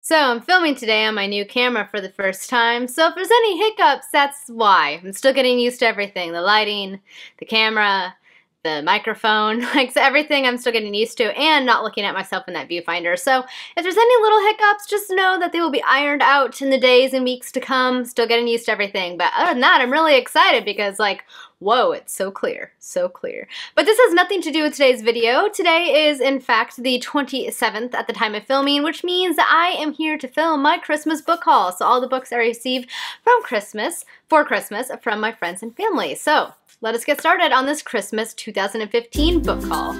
So I'm filming today on my new camera for the first time, so if there's any hiccups, that's why. I'm still getting used to everything. The lighting, the camera, the microphone, so everything I'm still getting used to, and not looking at myself in that viewfinder. So if there's any little hiccups, just know that they will be ironed out in the days and weeks to come. Still getting used to everything, but other than that, I'm really excited because whoa, it's so clear, so clear. But this has nothing to do with today's video. Today is, in fact, the 27th at the time of filming, which means that I am here to film my Christmas book haul. So all the books I received for Christmas, from my friends and family. So let us get started on this Christmas 2015 book haul.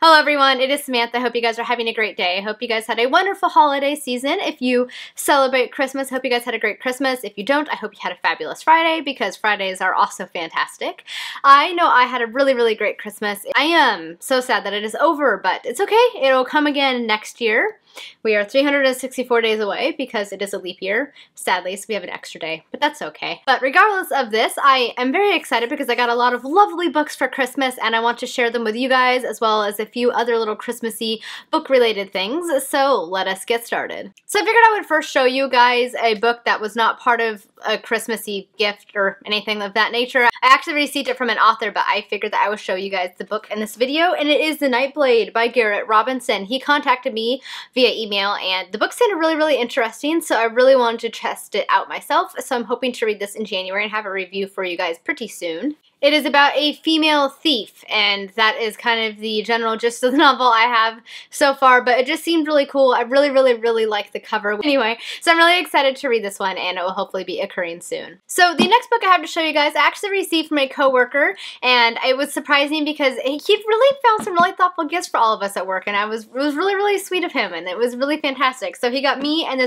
Hello everyone, it is Samantha. I hope you guys are having a great day. I hope you guys had a wonderful holiday season. If you celebrate Christmas, I hope you guys had a great Christmas. If you don't, I hope you had a fabulous Friday because Fridays are also fantastic. I know I had a really, really great Christmas. I am so sad that it is over, but it's okay. It'll come again next year. We are 364 days away because it is a leap year, sadly, so we have an extra day, but that's okay. But regardless of this, I am very excited because I got a lot of lovely books for Christmas and I want to share them with you guys as well as a few other little Christmassy book-related things, so let us get started. So I figured I would first show you guys a book that was not part of a Christmassy gift or anything of that nature. I actually received it from an author, but I figured that I would show you guys the book in this video, and it is The Nightblade by Garrett Robinson. He contacted me via email, and the book sounded really, really interesting, so I really wanted to test it out myself, so I'm hoping to read this in January and have a review for you guys pretty soon. It is about a female thief, and that is kind of the general gist of the novel I have so far, but it just seemed really cool. I really, really, really like the cover. Anyway, so I'm really excited to read this one, and it will hopefully be occurring soon. So the next book I have to show you guys, I actually received from a coworker, and it was surprising because he really found some really thoughtful gifts for all of us at work, and it was really, really sweet of him, and it was really fantastic. So he got me and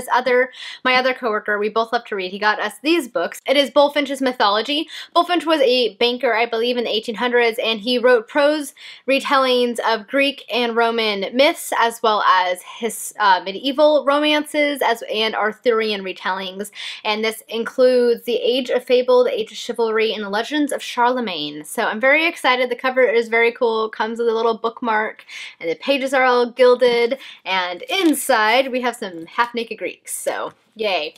my other coworker, we both love to read, he got us these books. It is Bulfinch's Mythology. Bulfinch was a banker, I believe, in the 1800s, and he wrote prose retellings of Greek and Roman myths as well as his medieval romances and Arthurian retellings, and this includes The Age of Fable, The Age of Chivalry, and The Legends of Charlemagne. So I'm very excited. The cover is very cool, comes with a little bookmark, and the pages are all gilded, and inside we have some half-naked Greeks, so yay.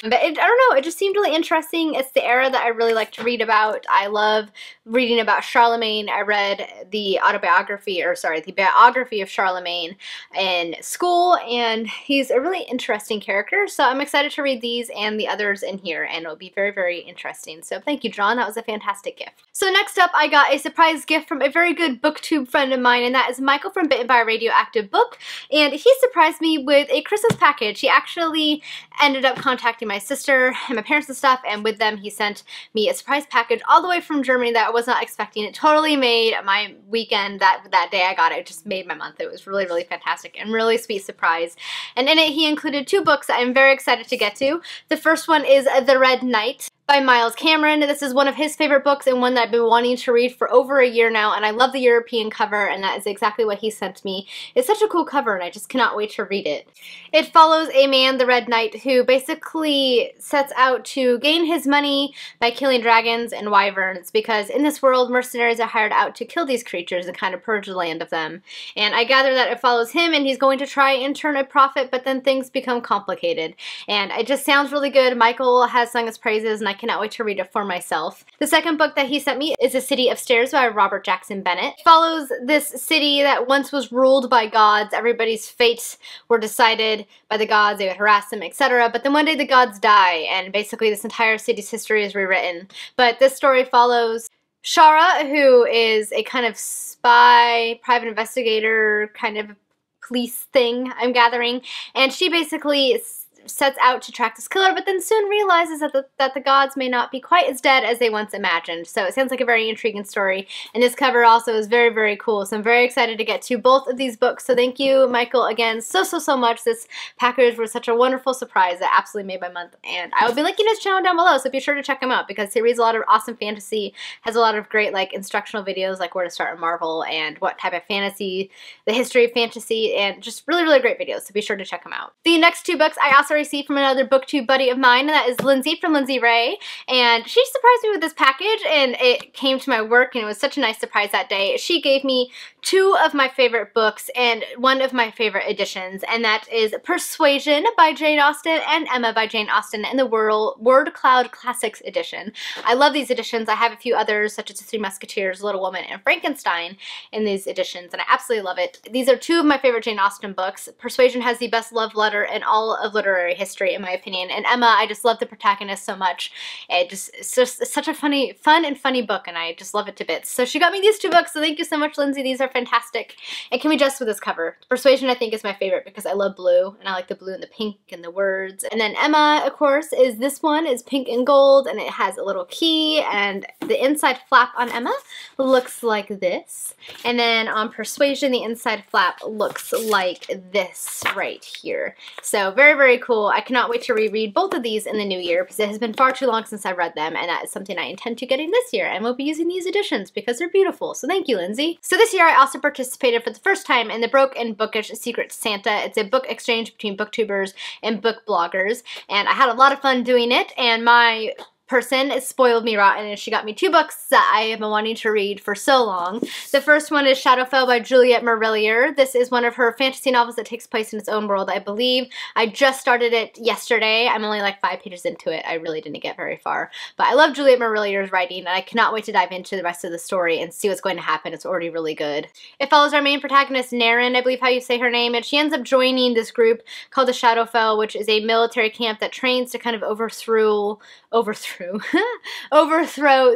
But I don't know, it just seemed really interesting. It's the era that I really like to read about. I love reading about Charlemagne. I read the biography of Charlemagne in school, and he's a really interesting character, so I'm excited to read these and the others in here, and it'll be very, very interesting. So thank you, John. That was a fantastic gift. So next up, I got a surprise gift from a very good Booktube friend of mine, and that is Michael from Bitten by a Radioactive Book, and he surprised me with a Christmas package. He actually ended up contacting my sister and my parents and stuff, and with them he sent me a surprise package all the way from Germany that I was not expecting. It totally made my weekend. That day I got it, it just made my month. It was really, really fantastic and really sweet surprise. And in it he included two books that I'm very excited to get to. The first one is The Red Knight by Miles Cameron. This is one of his favorite books and one that I've been wanting to read for over a year now, and I love the European cover, and that is exactly what he sent me. It's such a cool cover, and I just cannot wait to read it. It follows a man, the Red Knight, who basically sets out to gain his money by killing dragons and wyverns, because in this world, mercenaries are hired out to kill these creatures and kind of purge the land of them. And I gather that it follows him, and he's going to try and turn a profit, but then things become complicated. And it just sounds really good. Michael has sung his praises, and I cannot wait to read it for myself. The second book that he sent me is A City of Stairs by Robert Jackson Bennett. It follows this city that once was ruled by gods. Everybody's fates were decided by the gods. They would harass them, etc. But then one day the gods die, and basically this entire city's history is rewritten. But this story follows Shara, who is a kind of spy, private investigator, kind of police thing, I'm gathering, and she basically sets out to track this killer, but then soon realizes that the gods may not be quite as dead as they once imagined. So it sounds like a very intriguing story, and this cover also is very, very cool. So I'm very excited to get to both of these books. So thank you, Michael, again so much. This package was such a wonderful surprise that absolutely made my month, and I will be linking his channel down below, so be sure to check him out because he reads a lot of awesome fantasy, has a lot of great instructional videos like where to start in Marvel and what type of fantasy, the history of fantasy, and just really, really great videos, so be sure to check him out. The next two books I also also received from another booktube buddy of mine, and that is Lindsay from Lindsay Ray. And she surprised me with this package, and it came to my work, and it was such a nice surprise that day. She gave me 2 of my favorite books and 1 of my favorite editions, and that is Persuasion by Jane Austen and Emma by Jane Austen in the Word Cloud Classics edition. I love these editions. I have a few others, such as The Three Musketeers, Little Woman, and Frankenstein in these editions, and I absolutely love it. These are 2 of my favorite Jane Austen books. Persuasion has the best love letter in all of literary history, in my opinion, and Emma, I just love the protagonist so much. It's just such a fun and funny book, and I just love it to bits. So she got me these 2 books, so thank you so much, Lindsay. These are fantastic. And can we just with this cover? Persuasion, I think, is my favorite because I love blue, and I like the blue and the pink and the words. And then Emma, of course, is this one is pink and gold, and it has a little key, and the inside flap on Emma looks like this. And then on Persuasion, the inside flap looks like this right here. So very, very cool. I cannot wait to reread both of these in the new year because it has been far too long since I've read them, and that is something I intend to getting this year, and we'll be using these editions because they're beautiful. So thank you, Lindsay. So this year I also participated for the first time in the Broke and Bookish Secret Santa. It's a book exchange between booktubers and book bloggers, and I had a lot of fun doing it, and my person spoiled me rotten, and she got me 2 books that I have been wanting to read for so long. The first one is Wildfell by Juliet Marillier. This is one of her fantasy novels that takes place in its own world, I believe. I just started it yesterday. I'm only like 5 pages into it. I really didn't get very far. But I love Juliet Marillier's writing, and I cannot wait to dive into the rest of the story and see what's going to happen. It's already really good. It follows our main protagonist, Naren, I believe how you say her name, and she ends up joining this group called the Wildfell, which is a military camp that trains to kind of overthrow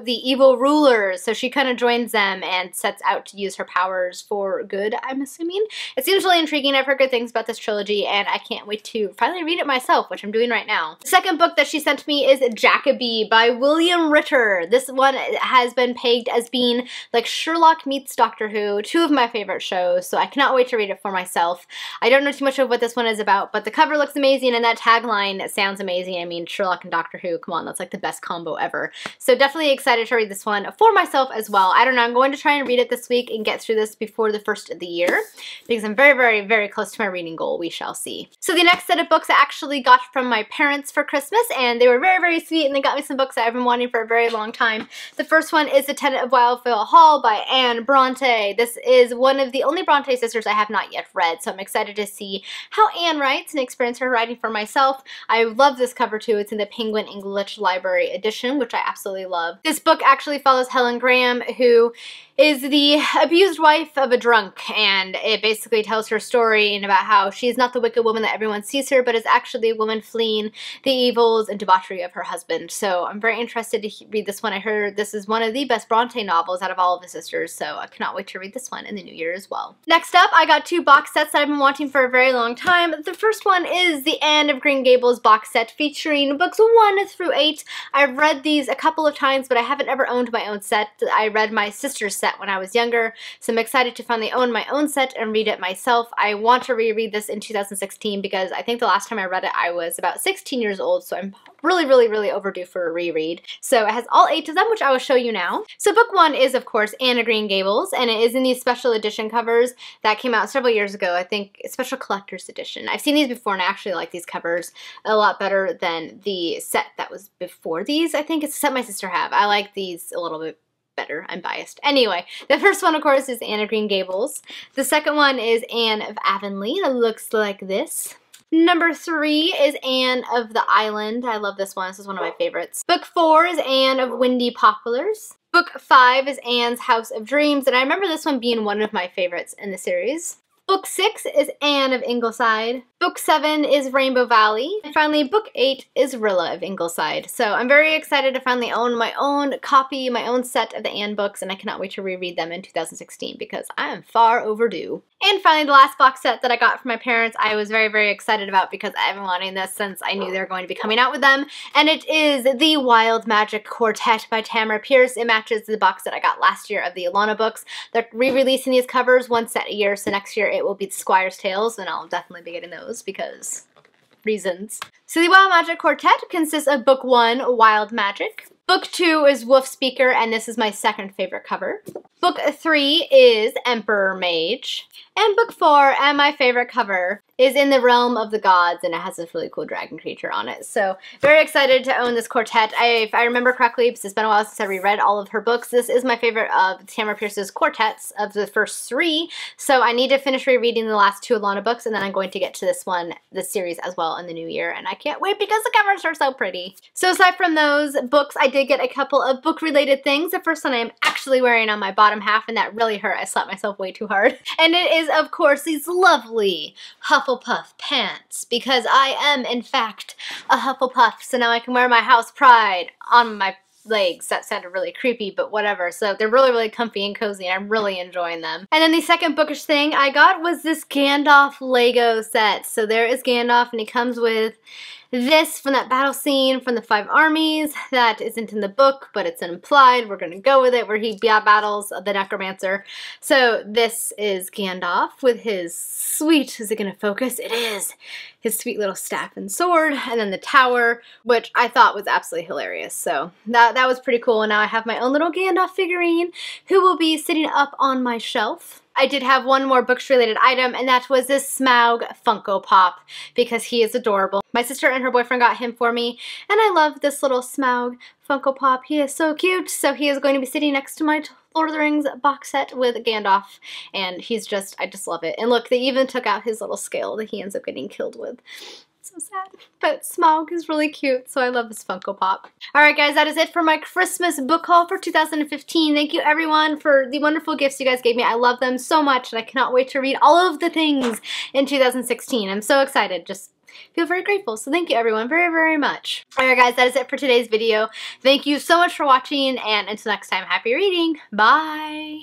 the evil rulers. So she kind of joins them and sets out to use her powers for good, I'm assuming. It seems really intriguing. I've heard good things about this trilogy, and I can't wait to finally read it myself, which I'm doing right now. The second book that she sent me is Jacoby by William Ritter. This one has been pegged as being like Sherlock meets Doctor Who, 2 of my favorite shows, so I cannot wait to read it for myself. I don't know too much of what this one is about, but the cover looks amazing, and that tagline sounds amazing. I mean, Sherlock and Doctor Who, come on, that's like the best combo ever. So definitely excited to read this one for myself as well. I don't know, I'm going to try and read it this week and get through this before the first of the year because I'm very, very, very close to my reading goal. We shall see. So the next set of books I actually got from my parents for Christmas, and they were very, very sweet, and they got me some books that I've been wanting for a very long time. The first one is The Tenant of Wildfell Hall by Anne Bronte. This is one of the only Bronte sisters I have not yet read, so I'm excited to see how Anne writes and experience her writing for myself. I love this cover too. It's in the Penguin English Library edition, which I absolutely love. This book actually follows Helen Graham, who is the abused wife of a drunk, and it basically tells her story and about how she's not the wicked woman that everyone sees her, but is actually a woman fleeing the evils and debauchery of her husband. So I'm very interested to read this one. I heard this is one of the best Bronte novels out of all of the sisters, so I cannot wait to read this one in the new year as well. Next up, I got 2 box sets that I've been wanting for a very long time. The first one is the Anne of Green Gables box set featuring books 1 through 8. I've read these a couple of times, but I haven't ever owned my own set. I read my sister's set when I was younger, so I'm excited to finally own my own set and read it myself. I want to reread this in 2016 because I think the last time I read it I was about 16 years old, so I'm really, really, really overdue for a reread. So it has all 8 of them, which I will show you now. So book 1 is, of course, Anne of Green Gables, and it is in these special edition covers that came out several years ago. I think special collector's edition. I've seen these before, and I actually like these covers a lot better than the set that was before these. I think it's a set my sister have. I like these a little bit better. I'm biased. Anyway, the first one, of course, is Anne of Green Gables. The second one is Anne of Avonlea. It looks like this. Number 3 is Anne of the Island. I love this one. This is one of my favorites. Book 4 is Anne of Windy Poplars. Book 5 is Anne's House of Dreams, and I remember this one being one of my favorites in the series. Book 6 is Anne of Ingleside. Book 7 is Rainbow Valley. And finally, book 8 is Rilla of Ingleside. So I'm very excited to finally own my own copy, my own set of the Anne books, and I cannot wait to reread them in 2016 because I am far overdue. And finally, the last box set that I got from my parents, I was very, very excited about because I've been wanting this since I knew they were going to be coming out with them. And it is the Wild Magic Quartet by Tamara Pierce. It matches the box that I got last year of the Alana books. They're re-releasing these covers 1 set a year, so next year it will be the Squire's Tales, and I'll definitely be getting those because reasons. So the Wild Magic Quartet consists of book 1, Wild Magic. Book 2 is Wolf Speaker, and this is my second favorite cover. Book 3 is Emperor Mage. And book 4, and my favorite cover, is in the realm of the gods, and it has this really cool dragon creature on it. So very excited to own this Quartet. If I remember correctly, because it's been a while since I reread all of her books, this is my favorite of Tamara Pierce's Quartets of the first 3. So I need to finish rereading the last 2 Alana books, and then I'm going to get to this series as well in the new year, and I can't wait because the covers are so pretty. So aside from those books, I did get a couple of book-related things. The first one I am actually wearing on my bottom half, and that really hurt. I slapped myself way too hard. And it is, of course, these lovely Hufflepuff pants, because I am, in fact, a Hufflepuff, so now I can wear my house pride on my legs. That sounded really creepy, but whatever. So they're really, really comfy and cozy, and I'm really enjoying them. And then the second bookish thing I got was this Gandalf Lego set. So there is Gandalf, and he comes with this from that battle scene from the 5 armies that isn't in the book, but it's implied. We're going to go with it, where he battles the necromancer. So this is Gandalf with his sweet, is it going to focus? It is! His sweet little staff and sword, and then the tower, which I thought was absolutely hilarious. So that was pretty cool, and now I have my own little Gandalf figurine who will be sitting up on my shelf. I did have one more books-related item, and that was this Smaug Funko Pop, because he is adorable. My sister and her boyfriend got him for me, and I love this little Smaug Funko Pop. He is so cute. So he is going to be sitting next to my Lord of the Rings box set with Gandalf, and he's just, I just love it. And look, they even took out his little scale that he ends up getting killed with. So sad. But Smaug is really cute, so I love this Funko Pop. Alright guys, that is it for my Christmas book haul for 2015. Thank you everyone for the wonderful gifts you guys gave me. I love them so much, and I cannot wait to read all of the things in 2016. I'm so excited. Just feel very grateful. So thank you everyone very, very much. Alright guys, that is it for today's video. Thank you so much for watching, and until next time, happy reading. Bye!